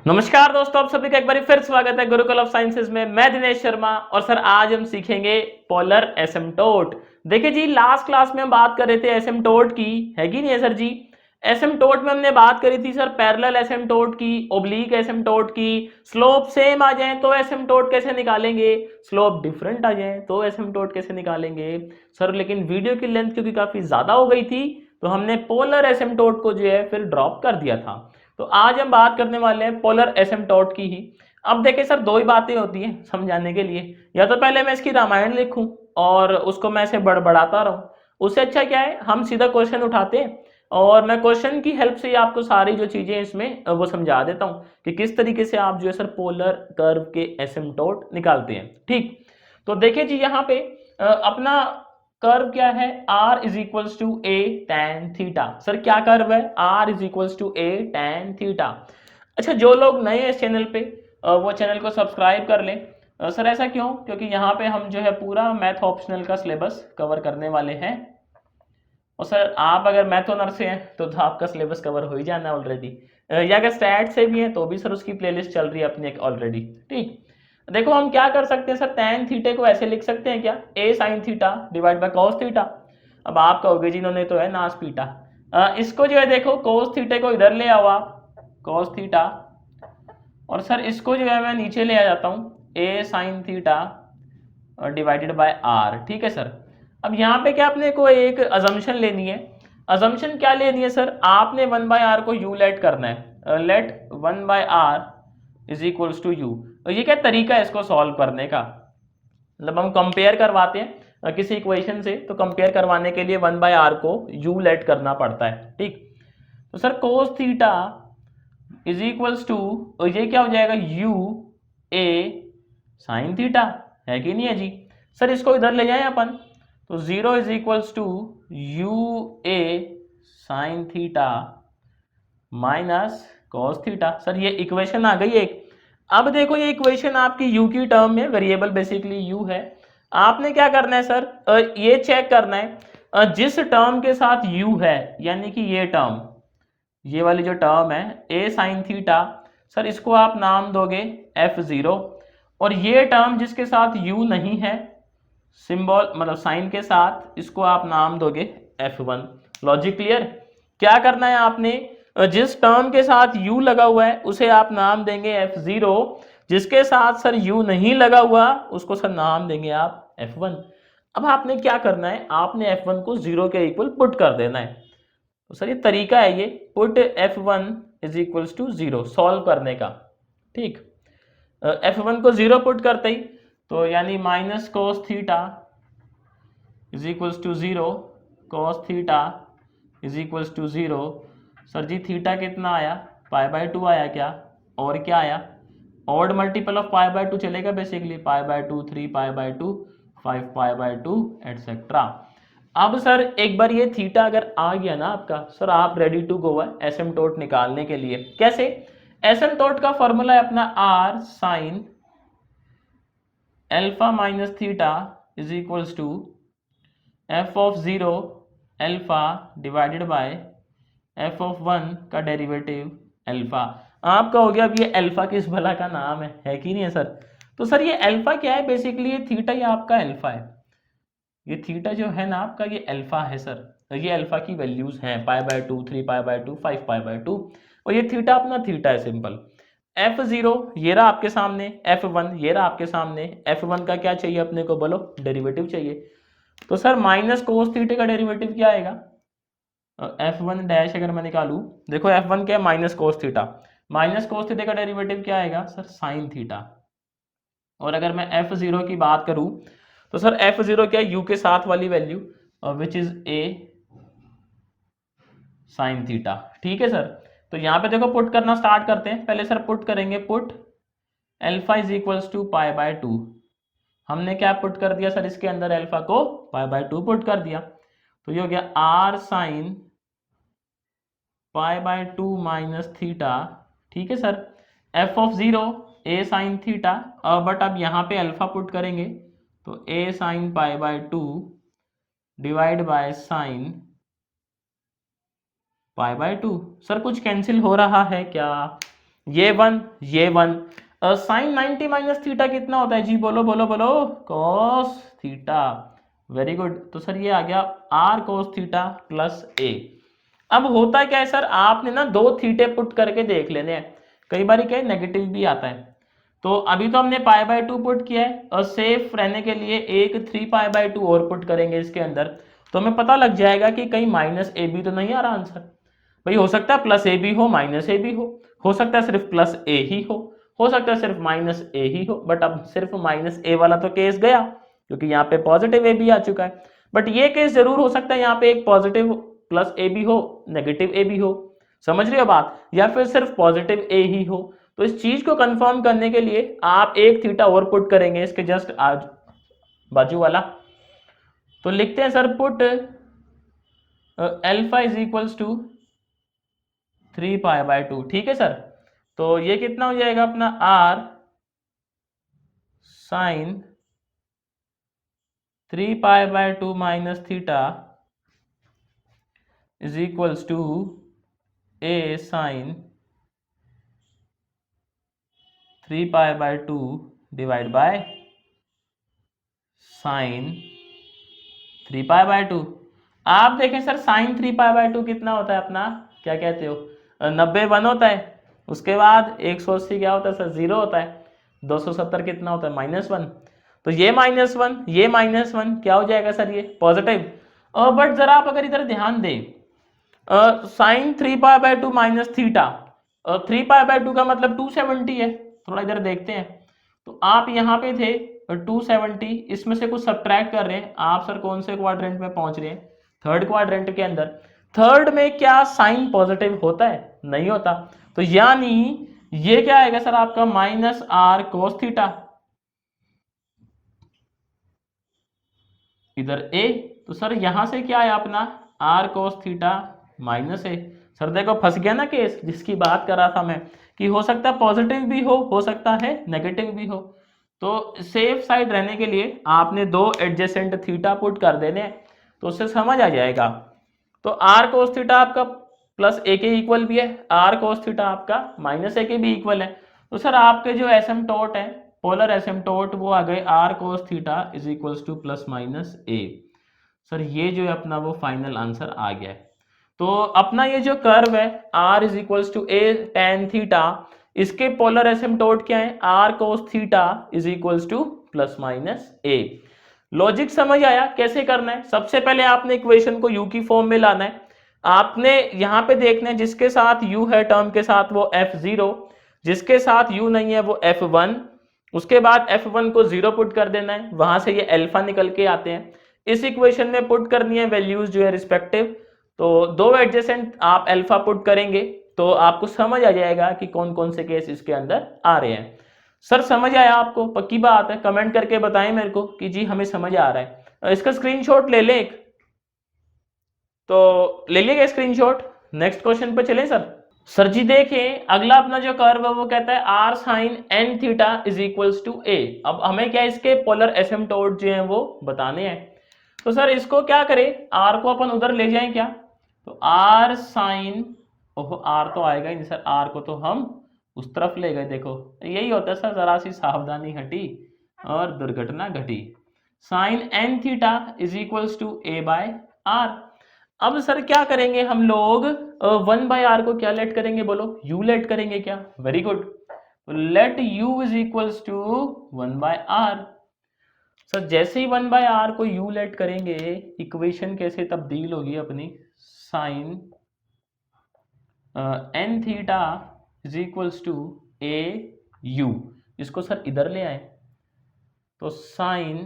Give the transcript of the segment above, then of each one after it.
नमस्कार दोस्तों, आप सभी का एक बार फिर स्वागत है गुरुकुल ऑफ साइंसेज में। मैं दिनेश शर्मा और सर आज हम सीखेंगे पोलर एसिम्प्टोट। देखिए जी, लास्ट क्लास में हम बात कर रहे थे एसिम्प्टोट की, है कि नहीं है सर जी। एसिम्प्टोट में हमने बात करी थी सर पैरेलल एसिम्प्टोट की, ओब्लीक एसिम्प्टोट की। स्लोप सेम आ जाए तो एसिम्प्टोट कैसे निकालेंगे, स्लोप डिफरेंट आ जाए तो एसिम्प्टोट कैसे निकालेंगे सर। लेकिन वीडियो की लेंथ क्योंकि काफी ज्यादा हो गई थी तो हमने पोलर एसिम्प्टोट को जो है फिर ड्रॉप कर दिया था। तो आज हम बात करने वाले हैं पोलर एसिम्प्टोट की ही। अब देखिए सर, दो ही बातें होती हैं समझाने के लिए, या तो पहले मैं इसकी रामायण लिखूं और उसको मैं ऐसे बड़बड़ाता रहूं, उससे अच्छा क्या है हम सीधा क्वेश्चन उठाते हैं और मैं क्वेश्चन की हेल्प से ही आपको सारी जो चीजें इसमें वो समझा देता हूं कि किस तरीके से आप जो है सर पोलर कर्व के एसिम्प्टोट निकालते हैं। ठीक, तो देखिए जी यहाँ पे अपना कर्व क्या है, r is equals to A tan theta. Sir क्या कर्व है, r is equals to A tan theta. अच्छा, जो लोग नए हैं इस चैनल पे वो चैनल को सब्सक्राइब कर लें। सर ऐसा क्यों, क्योंकि यहाँ पे हम जो है पूरा मैथ ऑप्शनल का सिलेबस कवर करने वाले हैं। और सर आप अगर मैथ ऑनर से हैं तो आपका सिलेबस कवर हो ही जाना ऑलरेडी, या अगर स्टैट से भी है तो भी सर उसकी प्लेलिस्ट चल रही है अपनी एक ऑलरेडी। ठीक, देखो हम क्या कर सकते हैं सर, tan थीटे को ऐसे लिख सकते हैं क्या, a sin theta divide by cos theta. अब आप कहोगे जिन्होंने तो है नास पीटा, इसको जो है देखो cos थीटे को इधर ले आओ आप, cos थीटा, और सर इसको जो है मैं नीचे ले आ जाता हूँ a sin theta divided by r। ठीक है सर। अब यहाँ पे क्या अपने को एक अजम्पशन लेनी है। अजम्पशन क्या लेनी है सर, आपने 1/r को u लेट करना है, let 1/r is equals to u। तो ये क्या तरीका है इसको सॉल्व करने का, मतलब हम कंपेयर करवाते हैं किसी इक्वेशन से, तो कंपेयर करवाने के लिए 1/r को u लेट करना पड़ता है। ठीक, तो sir cos theta is equals to, ये क्या हो जाएगा u a sin थीटा, है कि नहीं है जी। सर इसको इधर ले जाएं अपन, तो 0 is equals to you A sine theta minus cos theta. Sir ये इक्वेशन आ गई एक। अब देखो ये इक्वेशन आपकी u की टर्म में, वेरिएबल बेसिकली u है। आपने क्या करना है सर, ये चेक करना है जिस टर्म के साथ u है, यानी कि ये टर्म, ये वाली जो टर्म है a साइन थीटा, सर इसको आप नाम दोगे f0। और ये टर्म जिसके साथ u नहीं है, सिंबल मतलब साइन के साथ, इसको आप नाम दोगे f1। Logic clear. क्या करना है आपने, जिस टर्म के साथ u लगा हुआ है उसे आप नाम देंगे f0, जिसके साथ सर u नहीं लगा हुआ उसको सर नाम देंगे आप f1। अब आपने क्या करना है, आपने f1 को 0 के इक्वल पुट कर देना है। तो सर ये तरीका है, ये put f1 is equals to 0 solve करने का। ठीक, f1 को 0 पुट करते ही तो यानी minus cos theta is equals to 0, cos theta is equals to 0। Sir ji theta कितना आया, π/2 आया क्या, और क्या आया, ऑड मल्टीपल ऑफ π/2 चलेगा बेसिकली, π/2 3π/2 5π/2 एटसेट्रा। अब सर एक बार ये थीटा अगर आ गया ना आपका, सर आप रेडी टू गो है एसिम्प्टोट निकालने के लिए। कैसे, एसिम्प्टोट का फॉर्मूला है अपना r sine alpha minus theta is equals to F of 0 alpha divided by F of 1 का डेरिवेटिव अल्फा। आपका हो गया, अब ये अल्फा किस भला का नाम है कि नहीं है सर। तो सर ये अल्फा क्या है, बेसिकली ये थीटा, ये आपका अल्फा है, ये थीटा जो है ना आपका ये अल्फा है सर। तो ये अल्फा की वैल्यूज हैं π/2 3π/2 5π/2, और ये थीटा अपना थीटा है सिंपल। f0 ये रहा आपके सामने, f1 ये रहा आपके सामने। f1 का क्या चाहिए अपने को, बोलो डेरिवेटिव चाहिए। तो सर माइनस कोस थीटे का डेरिवेटिव क्या आएगा, f1 डैश अगर मैं निकालूं, देखो f1 क्या है, minus cos theta, minus cos theta का डेरिवेटिव क्या आएगा सर, साइन थीटा। और अगर मैं f0 की बात करूं तो सर f0 क्या है, u के साथ वाली value which is a sine theta. ठीक है सर, तो यहाँ पे देखो पुट करना स्टार्ट करते हैं। पहले सर पुट करेंगे, put alpha is equals to π/2। हमने क्या पुट कर दिया सर, इसके अंदर अल्फा को π/2 पुट कर दिया, तो ये हो गया r साइन π/2 माइनस थीटा। ठीक है sir, f of 0 a sine theta, but अब यहाँ पे अल्फा पुट करेंगे तो a sine π/2 divide by sine π/2। Sir कुछ कैंसिल हो रहा है क्या, ये 1 ये 1। साइन 90 माइनस थीटा कितना होता है जी, बोलो बोलो बोलो, कॉस थीटा। Very good. तो सर ये आ गया आर कॉस थीटा प्लस ए। अब होता क्या है सर, आपने ना दो थीटे पुट करके देख लेने हैं, कई बार क्या है नेगेटिव भी आता है। तो अभी तो हमने पाई बाय 2 पुट किया है, और सेफ रहने के लिए एक 3 पाई बाय 2 और पुट करेंगे इसके अंदर, तो हमें पता लग जाएगा कि कहीं माइनस ए बी तो नहीं आ रहा आंसर। भाई हो सकता है प्लस ए बी हो, माइनस ए बी हो सकता है सिर्फ प्लस ए ही हो सकता है सिर्फ माइनस ए ही हो, बट अब सिर्फ माइनस ए वाला तो केस गया, क्योंकि यहाँ पे पॉजिटिव ए बी आ चुका है। बट ये केस जरूर हो सकता है यहाँ पे एक पॉजिटिव प्लस ए बी हो, नेगेटिव ए बी हो, समझ रहे हो बात, या फिर सिर्फ पॉजिटिव ए ही हो। तो इस चीज को कंफर्म करने के लिए आप एक थीटा और पुट करेंगे इसके जस्ट आज बाजू वाला। तो लिखते हैं sir put alpha is equals to 3 pi by 2, ठीक है सर। तो ये कितना हो जाएगा अपना R sine 3 pi by 2 minus theta is equals to A sine 3 pi by 2 divide by sine 3 pi by 2। आप देखें सर साइन 3 पाई बाय 2 कितना होता है अपना, क्या कहते हो, 90 1 होता है, उसके बाद 180 क्या होता है सर, 0 होता है, 270 कितना होता है, -1। तो ये -1 ये -1 क्या हो जाएगा सर, ये पॉजिटिव। बट जरा आप अगर इधर ध्यान दें, sine 3 pi by 2 minus theta, 3 pi by 2 का मतलब 270 है, थोड़ा इधर देखते हैं। तो आप यहाँ पे थे 270, इसमें से कुछ सब्ट्रैक्ट कर रहे हैं आप, सर कौन से क्वाड्रेंट में पहुंच रहे हैं, थर्ड क्वाड्रेंट के अंदर। थर्ड में क्या साइन पॉजिटिव होता है, नहीं होता। तो यानी ये क्या आएगा सर आपका माइनस आर कोस थीटा, इधर ए। तो सर यहां से क्या है अपना R cos theta minus A. Sir देखो फंस गया ना केस जिसकी बात कर रहा था मैं, कि हो सकता है पॉजिटिव भी हो सकता है नेगेटिव भी हो। तो सेफ साइड रहने के लिए आपने दो एडजेसेंट थीटा पुट कर देने हैं, तो उससे समझ आ जाएगा। तो आर कोस थीटा आपका प्लस ए के इक्वल भी है, आर कोस थीटा आपका माइनस ए के भी इक्वल है। तो सर आपके जो एसिम्प्टोट है, पोलर एसिम्प्टोट, वो आ गए R cos theta is equals to plus minus A. Sir ये जो है अपना वो फाइनल आंसर आ गया है। तो अपना ये जो कर्व है r is equals to A tan theta, इसके पोलर एसिम्प्टोट क्या है, r cos theta is equals to plus minus A. Logic समझ आया कैसे करना है। सबसे पहले आपने इक्वेशन को u की फॉर्म में लाना है। आपने यहाँ पे देखना है जिसके साथ u है टर्म के साथ वो f0, जिसके साथ u नहीं है वो f1। उसके बाद f1 को 0 पुट कर देना है, वहां से ये अल्फा निकल के आते हैं। इस इक्वेशन में पुट करनी है वैल्यूज जो है रिस्पेक्टिव। तो दो एडजेसेंट आप अल्फा पुट करेंगे तो आपको समझ आ जाएगा कि कौन कौन से केस इसके अंदर आ रहे हैं। सर समझ आया आपको, पक्की बात है, कमेंट करके बताएं मेरे को कि जी हमें समझ आ रहा है। इसका स्क्रीनशॉट ले लें एक, तो ले लिएगा स्क्रीनशॉट। नेक्स्ट क्वेश्चन पे चलें सर। सर जी देखें अगला अपना जो कर्व है वो कहता है are sine N theta is equals to A. अब हमें क्या इसके पोलर एसिम्प्टोट जो हैं वो बताने हैं। तो सर इसको क्या करें, आर को अपन उधर ले जाएं क्या, तो आर साइन, ओहो आर तो आएगा ही नहीं सर, आर को तो हम उस तरफ ले गए। देखो यही होता है सर, जरा सी सावधानी हटी और दुर्घटना घटी। Sine N theta is equals to A by R. अब सर क्या करेंगे हम लोग, 1/r को क्या लेट करेंगे, बोलो u लेट करेंगे क्या, very good. Let u is equals to 1/r। Sir जैसे ही 1/r को u लेट करेंगे इक्वेशन कैसे तब्दील होगी अपनी, sine N theta is equals to a u. इसको सर इधर ले आए तो sine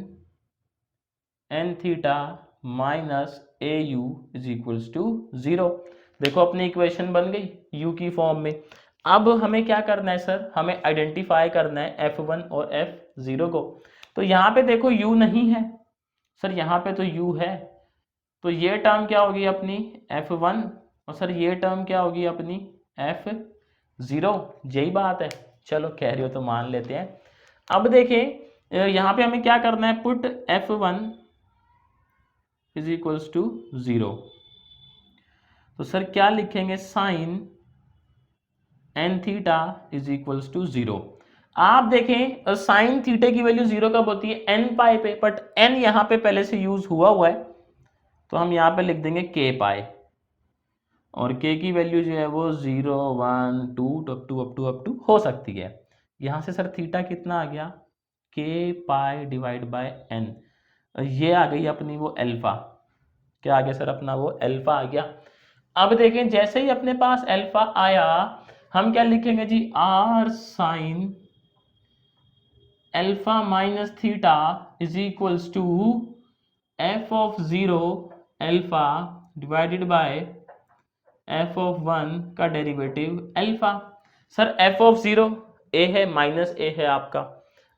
N theta minus a u is equals to 0। देखो अपनी इक्वेशन बन गई u की फॉर्म में। अब हमें क्या करना है सर, हमें आइडेंटिफाई करना है f1 और f0 को। तो यहाँ पे देखो u नहीं है सर, यहाँ पे तो u है, तो ये टर्म क्या होगी अपनी f1, और सर ये टर्म क्या होगी अपनी f0। यही बात है, चलो कह रही हो तो मान लेते हैं। अब देखें यहाँ पे हमें क्या करना है, put f1 is equals to 0। तो सर क्या लिखेंगे, sine N theta is equals to 0। आप देखें साइन थीटा की वैल्यू 0 कब होती है, एन पाई पे, बट एन यहाँ पे पहले से यूज हुआ है तो हम यहाँ पे लिख देंगे के पाई, और के की वैल्यू जो है वो 0 1 2 अप टू हो सकती है। यहाँ से सर थीटा कितना आ गया, के पाई डिवाइड बाय एन, ये आ गई अपनी वो अल्फा। क्या आ गया सर अपना वो अल्फा आ गया। अब देखें जैसे ही अपने पास अल्फा आया हम क्या लिखेंगे जी, R sine alpha minus theta is equals to F of 0 alpha divided by F of 1 का derivative alpha. Sir F of 0 A है, माइनस ए है आपका,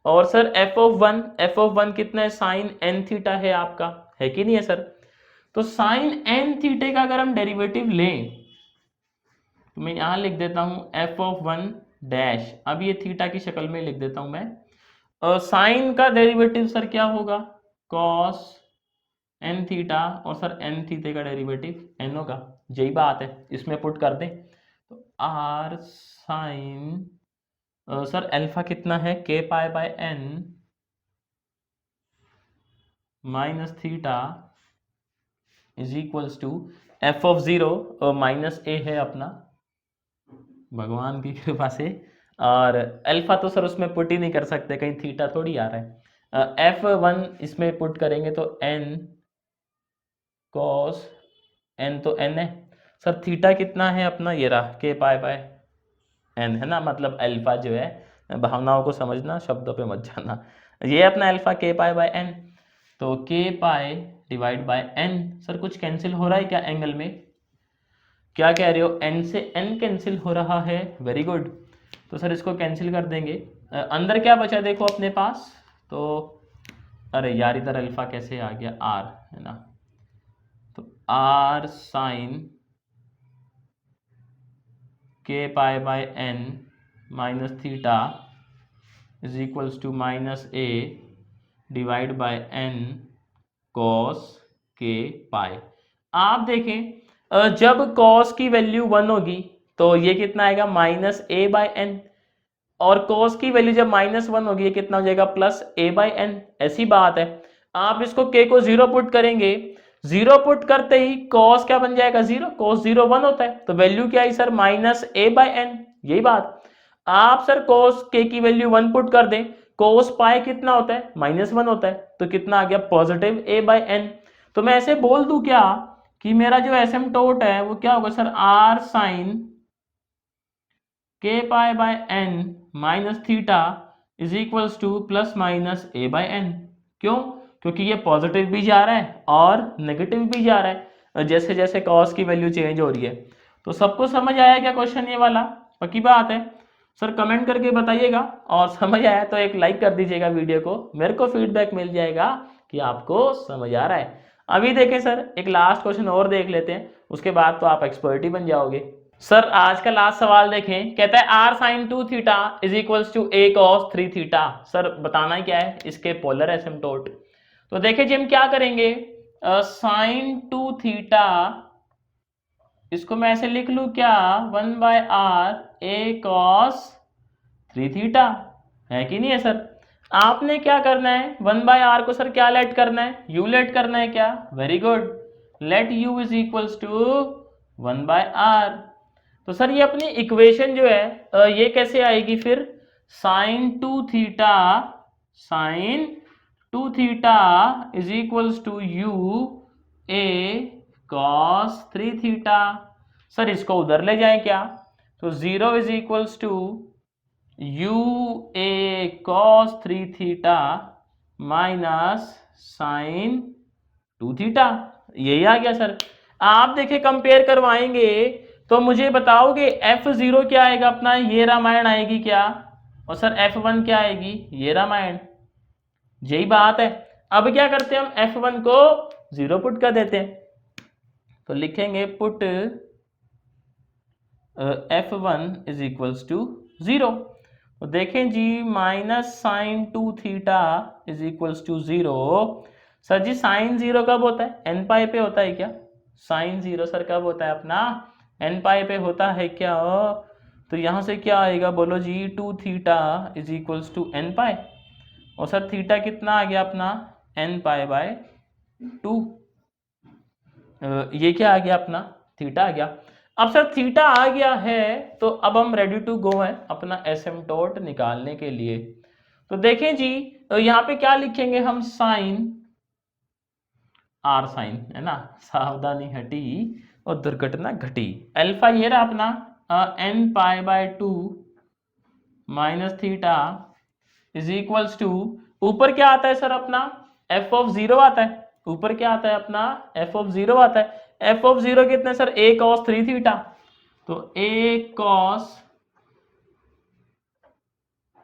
और सर एफ ऑफ 1 कितना है, साइन एन थीटा है आपका, है कि नहीं है सर। तो साइन एन थीटे का अगर हम डेरिवेटिव लें तो मैं यहां लिख देता हूं एफ ऑफ 1 डैश, अब ये थीटा की शक्ल में लिख देता हूं मैं, और साइन का डेरिवेटिव सर क्या होगा, कॉस एन थीटा, और सर एन थीटे का डेरिवेटिव एन होगा। यही बात है, इसमें पुट कर दें तो आर साइन सर अल्फा कितना है, K pi by N minus theta is equals to F of 0 minus A है अपना, भगवान की कृपा से, और अल्फा तो सर उसमें पुट ही नहीं कर सकते, कहीं थीटा थोड़ी आ रहा है। एफ 1 इसमें पुट करेंगे तो एन कॉस एन, तो एन है सर, थीटा कितना है अपना, ये रहा के पाई बाय एन है ना, मतलब अल्फा जो है, भावनाओं को समझना, शब्दों पे मत जाना, ये अपना अल्फा के पाई बाय एन, तो k pi divide by n. Sir कुछ कैंसिल हो रहा है क्या एंगल में, क्या कह रहे हो, एन से एन कैंसिल हो रहा है, वेरी गुड। तो सर इसको कैंसिल कर देंगे, अंदर क्या बचा देखो अपने पास, तो अरे यार इधर अल्फा कैसे आ गया, आर है ना, तो r sine k pi by N minus theta is equals to minus a divide by n cos k pi. आप देखें जब कॉस की वैल्यू 1 होगी तो ये कितना आएगा, माइनस ए बाय एन, और कॉस की वैल्यू जब -1 होगी ये कितना हो जाएगा, प्लस ए बाय एन। ऐसी बात है, आप इसको के को 0 पुट करेंगे, 0 पुट करते ही कॉस क्या बन जाएगा, 0, कॉस 0 1 होता है, तो वैल्यू क्या आई sir, minus a by N. यही बात, आप सर कॉस के की वैल्यू 1 पुट कर दें, कॉस पाई कितना होता है, -1 होता है, तो कितना आ गया, पॉजिटिव ए बाय एन। तो मैं ऐसे बोल दूं क्या कि मेरा जो एसिम्प्टोट है वो क्या होगा sir, r sine k pi by N minus theta is equals to plus minus a by n. क्यों, क्योंकि ये पॉजिटिव भी जा रहा है और नेगेटिव भी जा रहा है जैसे जैसे कॉस की वैल्यू चेंज हो रही है। तो सबको समझ आया क्या क्वेश्चन ये वाला, पक्की बात है सर, कमेंट करके बताइएगा, और समझ आया तो एक लाइक कर दीजिएगा वीडियो को, मेरे को फीडबैक मिल जाएगा कि आपको समझ आ रहा है। अभी देखें सर एक लास्ट क्वेश्चन और देख लेते हैं, उसके बाद तो आप एक्सपर्ट ही बन जाओगे। सर आज का लास्ट सवाल देखें, कहता है are sine 2 theta is equals to a cos 3 theta. Sir बताना क्या है, इसके पोलर एसिम्प्टोट। तो देखिए जी हम क्या करेंगे, साइन 2 थीटा इसको मैं ऐसे लिख लूं क्या, 1 by r a cos 3 theta, है कि नहीं है सर। आपने क्या करना है, 1 बाय आर को सर क्या लेट करना है, यू लेट करना है क्या, very good, let u is equals to 1 by r. तो सर ये अपनी इक्वेशन जो है ये कैसे आएगी फिर, sine 2 theta is equals to you a cos 3 theta. Sir इसको उधर ले जाएं क्या, तो 0 is equals to you a cos 3 theta minus sine 2 theta, यही आ गया सर। आप देखें कंपेयर करवाएंगे तो मुझे बताओगे F0 क्या आएगा अपना, ये रामायण आएगी क्या, और सर F1 क्या आएगी, ये रामायण, यही बात है। अब क्या करते हैं हम, F1 को 0 पुट कर देते हैं, तो लिखेंगे put F1 is equals to 0। तो देखें जी minus sine 2 theta is equals to 0। Sir जी साइन 0 कब होता है, एन पाई पे होता है क्या, साइन 0 सर कब होता है अपना, एन पाई पे होता है क्या, तो यहाँ से क्या आएगा बोलो जी, 2 theta is equals to N pi. और सर थीटा कितना आ गया अपना, एन पाई बाय 2। ये क्या आ गया अपना, थीटा आ गया। अब सर थीटा आ गया है तो अब हम रेडी टू गो हैं अपना एसिम्प्टोट निकालने के लिए। तो देखें जी, यहाँ पे क्या लिखेंगे हम, साइन आर साइन, है ना, सावधानी हटी और दुर्घटना घटी। अल्फा ये रहा अपना n pi by 2 minus theta is equals to, ऊपर क्या आता है सर अपना, एफ ऑफ 0 आता है। ऊपर क्या आता है अपना, एफ ऑफ 0 आता है। एफ ऑफ 0 कितने सर, ए कॉस 3 थीटा। तो ए कॉस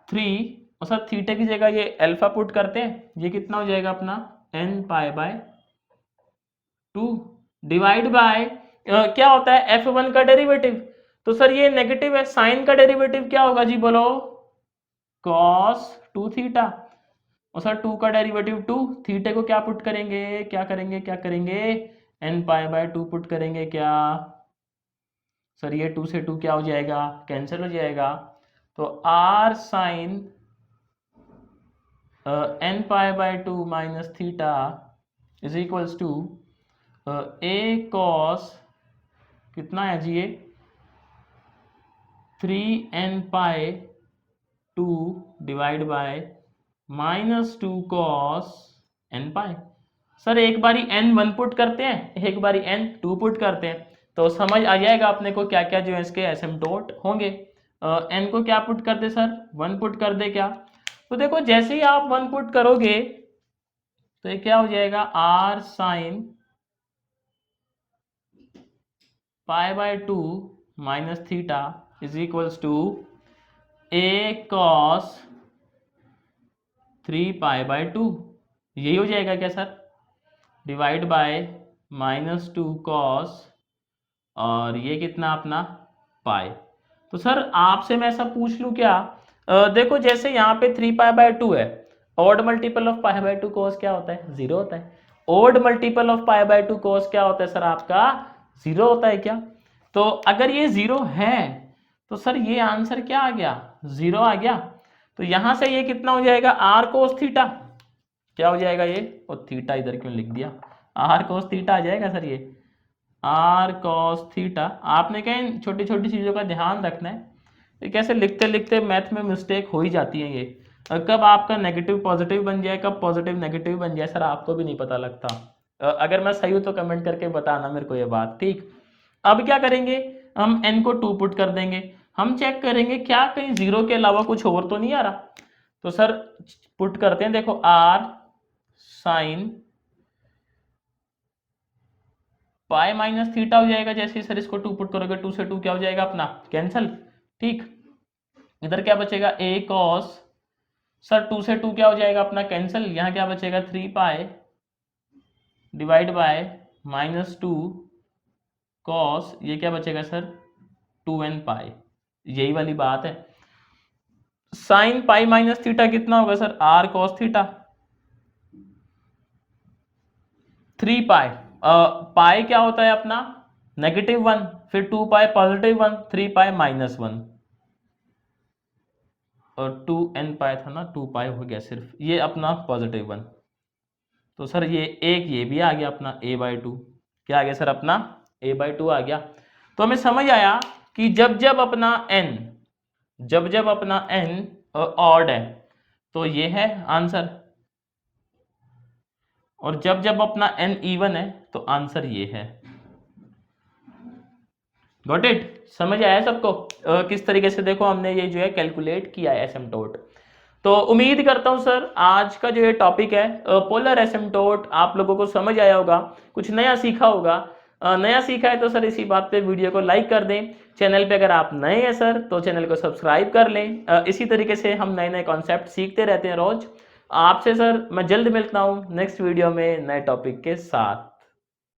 3, और सर थीटा की जगह ये अल्फा पुट करते हैं, ये कितना हो जाएगा अपना, n pi by 2 divide by क्या होता है, f1 का डेरिवेटिव। तो सर ये नेगेटिव है, साइन का डेरिवेटिव क्या होगा जी बोलो, कॉस 2 थीटा। और सर 2 का डेरिवेटिव 2, थीटे को क्या पुट करेंगे, क्या करेंगे, एन पाई बाय 2 पुट करेंगे क्या। सर ये 2 से 2 क्या हो जाएगा, कैंसिल हो जाएगा। तो r sine n pi by 2 minus theta is equals to a cos कितना है जी, ये 3n pi 2 divide by -2 cos n pi. Sir एक बारी n 1 पुट करते हैं, एक बारी n 2 पुट करते हैं, तो समझ आ जाएगा अपने को क्या क्या जो है इसके एसिम्प्टोट होंगे। n को क्या पुट कर दे सर, 1 पुट कर दे क्या। तो देखो जैसे ही आप 1 पुट करोगे तो ये क्या हो जाएगा, r sine pi by 2 minus theta is equals to a cos 3 pi by 2, यही हो जाएगा क्या सर, डिवाइड बाय -2 कॉस, और ये कितना अपना पाई। तो सर आपसे मैं ऐसा पूछ लूँ क्या, देखो जैसे यहाँ पे 3 पाई बाय 2 है, odd multiple of pi by 2 cos क्या होता है, 0 होता है। Odd multiple of pi by 2 cos क्या होता है सर आपका, 0 होता है क्या। तो अगर ये 0 है तो सर ये आंसर क्या आ गया, 0 आ गया। तो यहां से ये कितना हो जाएगा, आर कोस थीटा, क्या हो जाएगा ये, और थीटा इधर क्यों लिख दिया, आर कोस थीटा आ जाएगा सर, ये आर कॉस थीटा। आपने क्या इन छोटी छोटी चीज़ों का ध्यान रखना है, ये कैसे लिखते लिखते मैथ में मिस्टेक हो ही जाती है। ये कब आपका नेगेटिव पॉजिटिव बन जाए, कब पॉजिटिव नेगेटिव बन जाए सर आपको भी नहीं पता लगता। अगर मैं सही हूँ तो कमेंट करके बताना मेरे को ये बात, ठीक। अब क्या करेंगे, हम n को 2 पुट कर देंगे, हम चेक करेंगे क्या कहीं 0 के अलावा कुछ और तो नहीं आ रहा। तो सर पुट करते हैं, देखो r sine pi minus theta हो जाएगा, जैसे सर इसको 2 पुट करोगे, 2 से 2 क्या हो जाएगा अपना कैंसल, ठीक। इधर क्या बचेगा, a कॉस, सर 2 से 2 क्या हो जाएगा अपना कैंसल, यहाँ क्या बचेगा 3 पाई डिवाइड बाय -2 कॉस, ये क्या बचेगा सर 2n पाई, यही वाली बात है। साइन पाई माइनस थीटा कितना होगा सर, r कॉस थीटा, 3 पाई, पाई क्या होता है अपना -1, फिर 2 पाई +1, 3 पाई -1, और 2n पाई था ना, 2 पाई हो गया सिर्फ, ये अपना +1। तो सर ये एक ये भी आ गया अपना a/2, क्या आ गया सर अपना a/2 आ गया। तो हमें समझ आया कि जब जब अपना n ऑड है तो ये है आंसर, और जब जब अपना n इवन है तो आंसर ये है। गॉट इट, समझ आया सबको किस तरीके से देखो हमने ये जो है कैलकुलेट किया है एसिम्प्टोट। तो उम्मीद करता हूं सर आज का जो ये टॉपिक है पोलर एसिम्प्टोट आप लोगों को समझ आया होगा, कुछ नया सीखा होगा। नया सीखा है तो सर इसी बात पे वीडियो को लाइक कर दें। चैनल पे अगर आप नए हैं सर तो चैनल को सब्सक्राइब कर लें। इसी तरीके से हम नए नए कॉन्सेप्ट सीखते रहते हैं रोज। आपसे सर मैं जल्द मिलता हूँ नेक्स्ट वीडियो में नए टॉपिक के साथ।